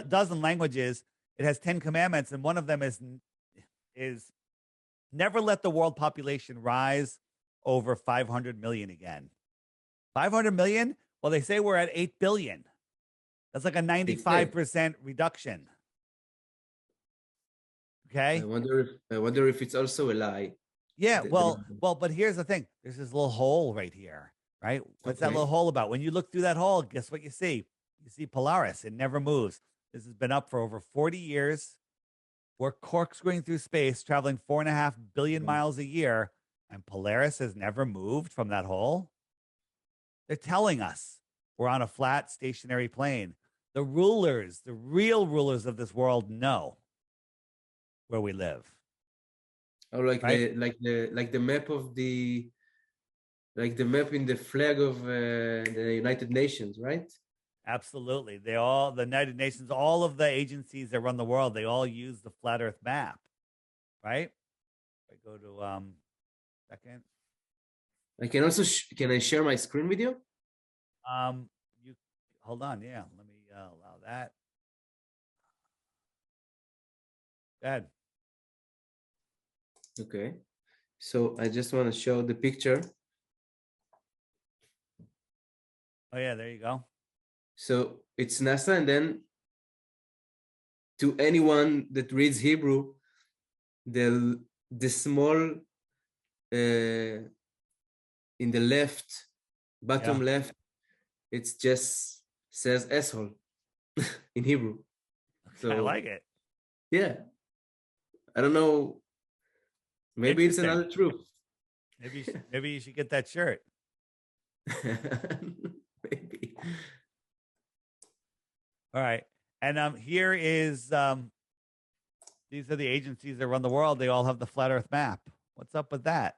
dozen languages. It has 10 commandments, and one of them is never let the world population rise over 500 million again. 500 million? Well, they say we're at 8 billion. That's like a 95% reduction. Okay. I wonder if it's also a lie. Yeah, well, but here's the thing. There's this little hole right here, right? What's that little hole about? When you look through that hole, guess what you see? You see Polaris. It never moves. This has been up for over 40 years. We're corkscrewing through space, traveling 4.5 billion miles a year, and Polaris has never moved from that hole. They're telling us we're on a flat, stationary plane. The rulers, the real rulers of this world, know where we live. Oh, like the map of the map in the flag of the United Nations, right? Absolutely. The United Nations, all of the agencies that run the world, they all use the flat Earth map, right? I go to second. I can also can I share my screen with you? You hold on. Yeah, let me allow that. Go ahead. Okay. So I just want to show the picture. Oh yeah, there you go. So it's NASA, and then to anyone that reads Hebrew, the small in the left, bottom left, it's just says asshole in Hebrew. So I like it. Yeah. I don't know. Maybe it's another truth. Maybe you should get that shirt. Maybe. All right. And here is these are the agencies that run the world. They all have the flat Earth map. What's up with that?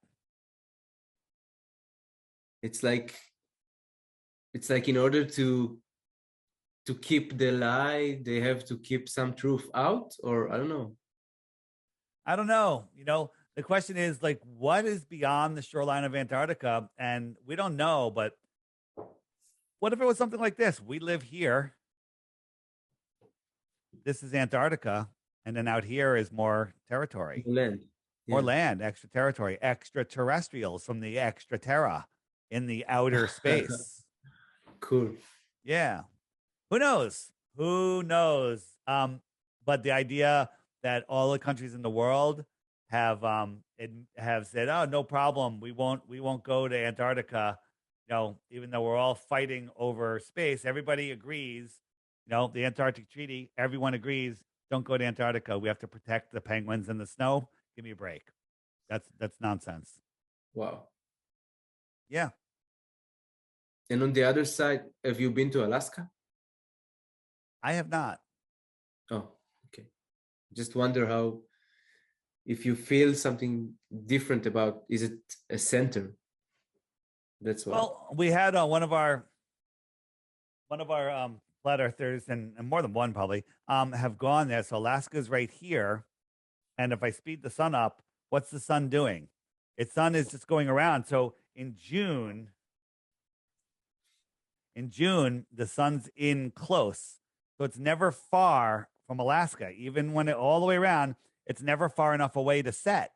It's like in order to keep the lie, they have to keep some truth out, or I don't know. I don't know. You know, the question is like, what is beyond the shoreline of Antarctica? And we don't know, but what if it was something like this? We live here. This is Antarctica. And then out here is more territory. Land. More land, extra territory, extraterrestrials from the extra terra in the outer space. Cool. Yeah. Who knows? Who knows? But the idea that all the countries in the world have said, oh, no problem. We won't go to Antarctica. You know, even though we're all fighting over space, everybody agrees, you know, the Antarctic Treaty, everyone agrees, don't go to Antarctica. We have to protect the penguins and the snow. Give me a break. That's nonsense. Wow. Yeah. And on the other side, have you been to Alaska? I have not. Oh, okay. Just wonder how, if you feel something different about, is it a center? That's why. Well, we had one of our flat earthers and more than one probably have gone there. So Alaska's right here. And if I speed the sun up, what's the sun doing? Its sun is just going around. So in June, the sun's in close. So it's never far from Alaska. Even when it all the way around, it's never far enough away to set.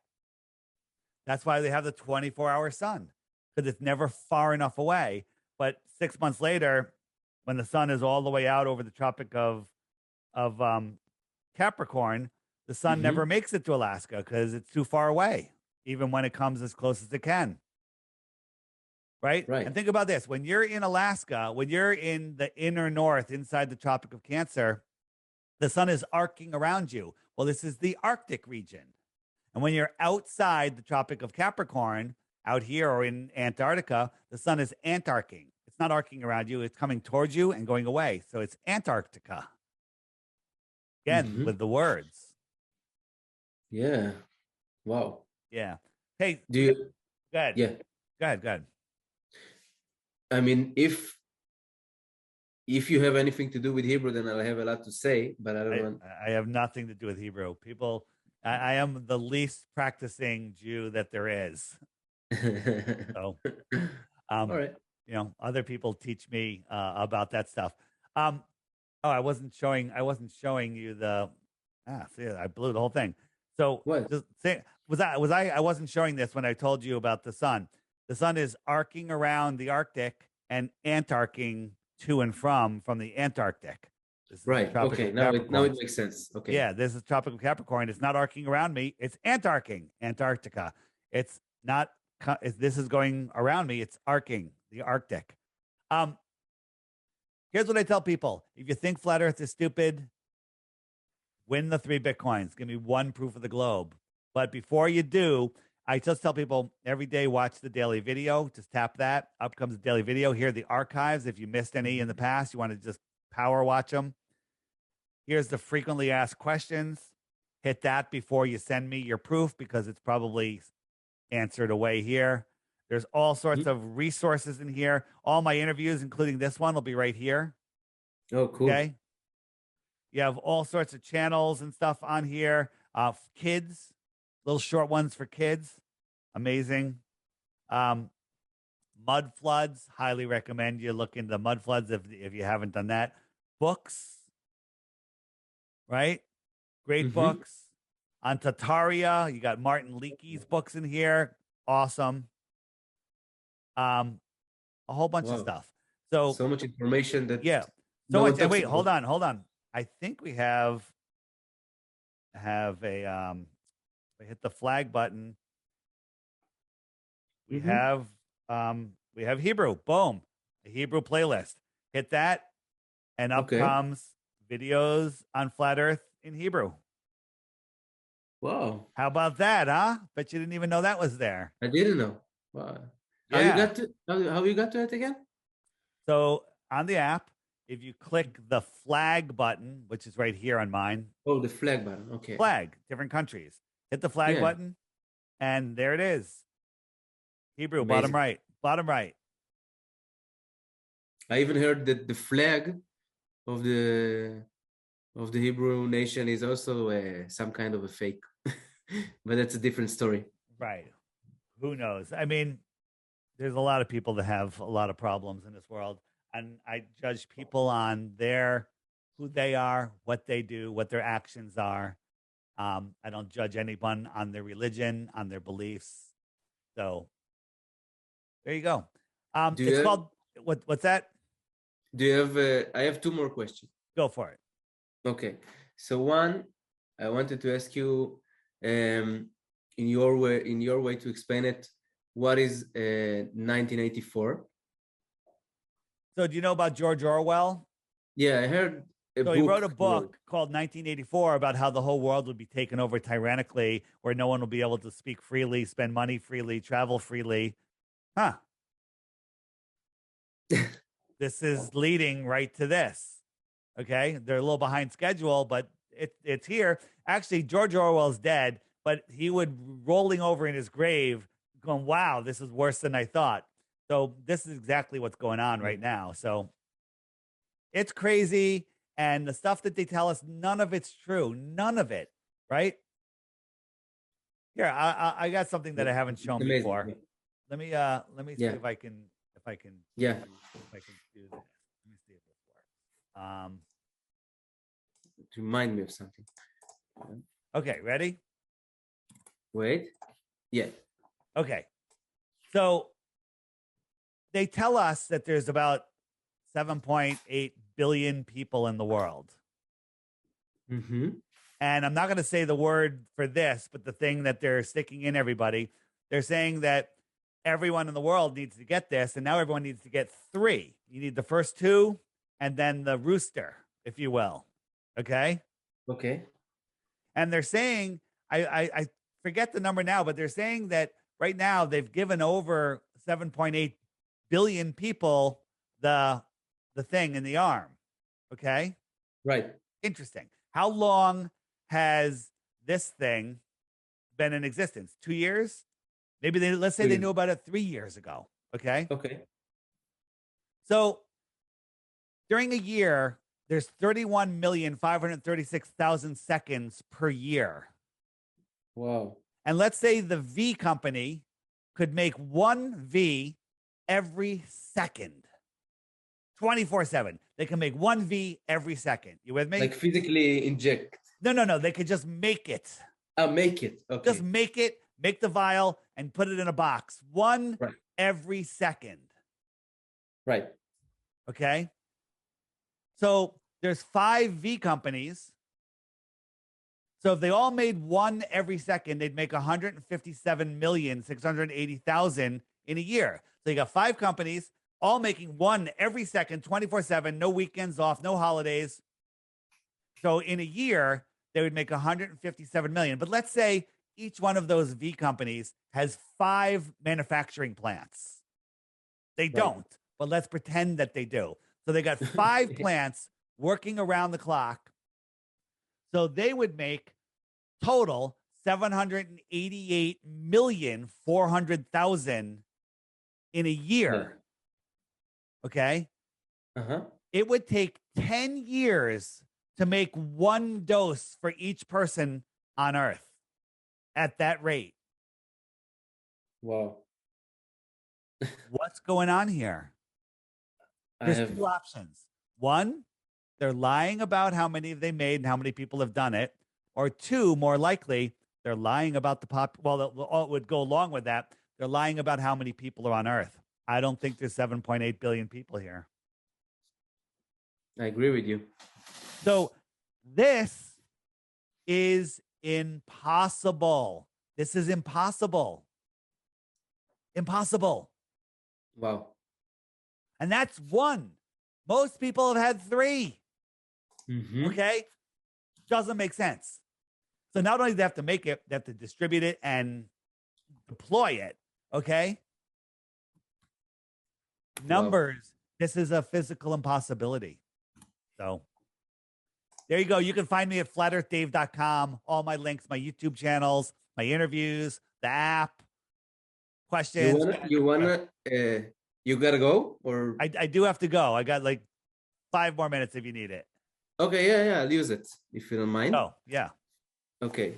That's why they have the 24-hour sun, because it's never far enough away. But 6 months later, when the sun is all the way out over the Tropic of Capricorn, the sun never makes it to Alaska because it's too far away, even when it comes as close as it can. Right? And think about this. When you're in Alaska, when you're in the inner north, inside the Tropic of Cancer, the sun is arcing around you. Well, this is the Arctic region. And when you're outside the Tropic of Capricorn, out here or in Antarctica, the sun is antarcing. It's not arcing around you. It's coming towards you and going away. So it's Antarctica. Again, with the words. Yeah. Wow. Yeah. Hey, do you go ahead. Yeah. Go ahead. I mean, if you have anything to do with Hebrew, then I'll have a lot to say, but I don't want. I have nothing to do with Hebrew. People, I am the least practicing Jew that there is. So, all right. You know, other people teach me about that stuff. Oh, I wasn't showing you the see, I blew the whole thing. So What? just say, I wasn't showing this when I told you about the sun. The sun is arcing around the Arctic and antarcing to and from the Antarctic. This is the Right. tropical Okay. Now it Capricorn. makes sense. Okay. Yeah, this is tropical Capricorn. It's not arcing around me. It's antarcing, Antarctica. It's not. This is going around me. It's arcing the Arctic. Um, Here's what I tell people: if you think flat Earth is stupid, win the 3 Bitcoins. Give me one proof of the globe. But before you do, I just tell people every day, watch the daily video. Just tap that. Up comes the daily video. Here are the archives. If you missed any in the past, you want to just power watch them. Here's the frequently asked questions. Hit that before you send me your proof because it's probably answered away here. There's all sorts of resources in here. All my interviews, including this one, will be right here. Oh, cool. Okay. You have all sorts of channels and stuff on here. Kids, little short ones for kids. Amazing. Mud floods. Highly recommend you look into mud floods if you haven't done that. Books. Right? Great books. On Tataria, you got Martin Leakey's books in here. Awesome. A whole bunch of stuff. So much information that so much. And wait, hold on. I think we have a we hit the flag button. We have Hebrew. Boom. A Hebrew playlist. Hit that and up comes videos on flat Earth in Hebrew. Wow. How about that, huh? Bet you didn't even know that was there. I didn't know. Wow. How you got to it again? So on the app, if you click the flag button, which is right here on mine. Oh, the flag button. Okay. Flag, different countries. Hit the flag button, and there it is. Hebrew, bottom right. Bottom right. I even heard that the flag of the Hebrew nation is also some kind of a fake, but that's a different story. Right. Who knows? I mean, there's a lot of people that have a lot of problems in this world, and I judge people on who they are, what they do, what their actions are. I don't judge anyone on their religion, on their beliefs. So there you go. It's called what's that? Do you have? I have 2 more questions. Go for it. Okay. So one, I wanted to ask you, in your way to explain it, what is 1984? So do you know about George Orwell? Yeah, I heard. So he wrote a book called 1984 about how the whole world would be taken over tyrannically, where no one will be able to speak freely, spend money freely, travel freely. Huh. This is leading right to this. Okay. They're a little behind schedule, but it's here. Actually, George Orwell's dead, but he would rolling over in his grave going, wow, this is worse than I thought. So this is exactly what's going on right now. So it's crazy. And the stuff that they tell us, none of it's true. None of it. Right? Here, I got something that I haven't shown before. Let me see if I can do this. Let me see if this works. Remind me of something. Okay, ready? Wait. Yeah. Okay. So they tell us that there's about 7.8 billion people in the world. Mm-hmm. And I'm not going to say the word for this, but the thing that they're sticking in everybody, they're saying that everyone in the world needs to get this, and now everyone needs to get 3. You need the first 2, and then the rooster, if you will. Okay? Okay. And they're saying, I forget the number now, but they're saying that right now they've given over 7.8 billion people the thing in the arm. Okay? Right. Interesting. How long has this thing been in existence? 2 years? Maybe let's say they knew about it 3 years ago. Okay. Okay. So during a year, there's 31,536,000 seconds per year. Wow. And let's say the V company could make 1 V every second. 24/7. They can make one V every second. You with me? Like physically inject. No. They could just make it. Make it. Okay. Just make it, make the vial, and put it in a box. One Right. every second. Right. Okay. So there's 5 V companies. So if they all made one every second, they'd make 157,680,000 in a year. So you got 5 companies all making one every second, 24/7, no weekends off, no holidays. So in a year, they would make 157 million. But let's say each one of those V companies has 5 manufacturing plants. They don't, but let's pretend that they do. So they got 5 plants working around the clock. So they would make total 788,400,000 in a year. Yeah. Okay. Uh-huh. It would take 10 years to make one dose for each person on Earth at that rate. Wow. What's going on here? There's 2 options. One, they're lying about how many they made and how many people have done it. Or 2, more likely, they're lying about the well, it would go along with that. They're lying about how many people are on Earth. I don't think there's 7.8 billion people here. I agree with you. So this is impossible. This is impossible. Impossible. Wow. And that's 1. Most people have had 3. Mm-hmm. Okay? Doesn't make sense. So not only do they have to make it, they have to distribute it and deploy it. Okay? Numbers. This is a physical impossibility. So there you go. You can find me at flatearthdave.com. All my links, my YouTube channels, my interviews, the app, questions. You gotta go, or I do have to go. I got like 5 more minutes if you need it. okay, yeah, I'll use it if you don't mind. Oh, yeah. Okay.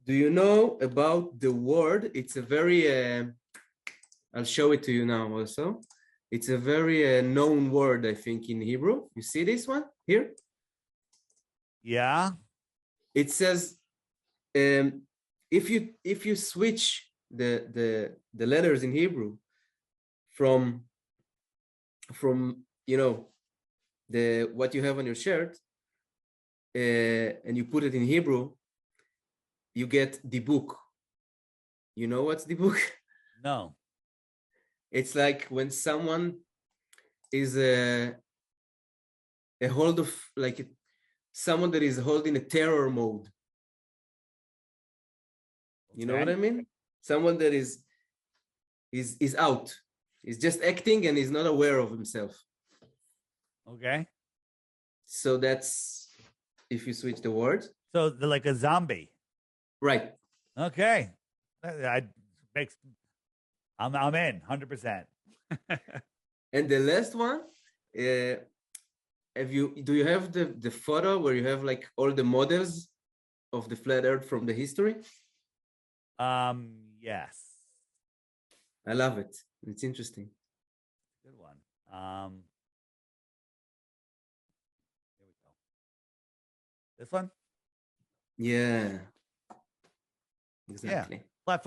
Do you know about the word? It's a very, I'll show it to you now also. It's a very known word, I think, in Hebrew. You see this one here? Yeah. It says, if you switch the letters in Hebrew from you know what you have on your shirt, and you put it in Hebrew, you get dibuk. You know what's dibuk? No. It's like when someone is a hold of, like someone that is holding a terror mode. You know what I mean? Someone that is out. He's just acting and he's not aware of himself. Okay. So that's if you switch the words. So they're like a zombie. Right. Okay. I'm in 100%. And the last one, do you have the photo where you have like all the models of the flat earth from the history? Yes. I love it. It's interesting. Good one. Here we go. This one? Yeah. Exactly. Yeah. Flat,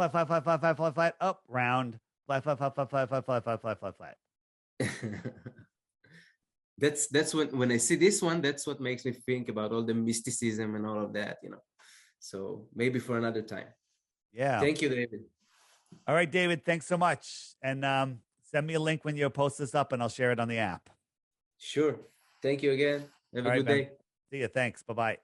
up, round, flat. That's when I see this one, that's what makes me think about all the mysticism and all of that, So maybe for another time. Yeah. Thank you, David. All right, David, thanks so much. And send me a link when you post this up and I'll share it on the app. Sure. Thank you again. Have a good day. See you. Thanks. Bye-bye.